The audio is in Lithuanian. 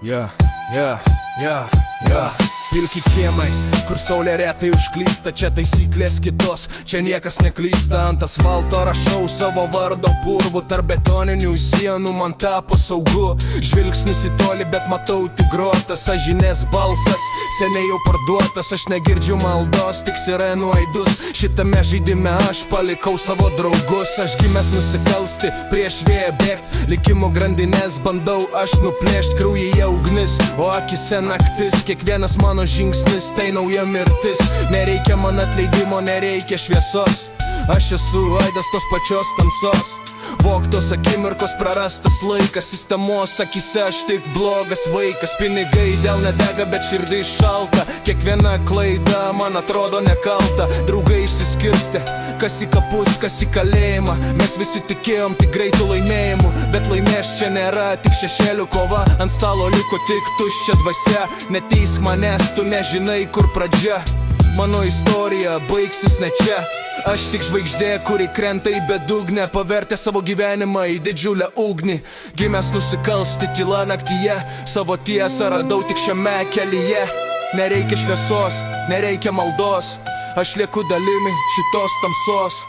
Yeah, yeah, yeah, yeah. Pilki kiemai, kur saulė retai užklysta, čia taisyklės kitos, čia niekas neklysta. Ant asfalto rašau savo vardo purvų, tarp betoninių sienų man tapo saugu. Žvilgsnis į tolį, bet matau tik grotą, sąžinės balsas seniai jau parduotas. Aš negirdžiu maldos, tik sirenų aidus, šitame žaidime aš palikau savo draugus. Aš gimęs nusikalsti, prieš vėją bėgt, likimo grandinės bandau aš nuplėšt. Kraujyje ugnis, o akise naktis, kiekvienas mano žingsnis tai nauja mirtis. Nereikia man atleidimo, nereikia šviesos, aš esu aidas tos pačios tamsos. Vogtos akimirkos, prarastas laikas, sistemos akise aš tik blogas vaikas. Pinigai dėl nedega, bet širdis šalta, kiekviena klaida man atrodo nekalta. Draugai išsiskirstė, kas į kapus, kas į kalėjimą. Mes visi tikėjom tik greitų laimėjimų, bet laimės čia nėra, tik šešėlių kova. Ant stalo liko tik tuščia dvasia. Neteisk manęs, tu nežinai kur pradžia. Mano istorija baigsis ne čia. Aš tik žvaigždė, kuri krenta į bedugnę, pavertė savo gyvenimą į didžiulę ugnį. Gimęs nusikalsti tyla naktyje, savo tiesą radau tik šiame kelyje. Nereikia šviesos, nereikia maldos, aš lieku dalimi šitos tamsos.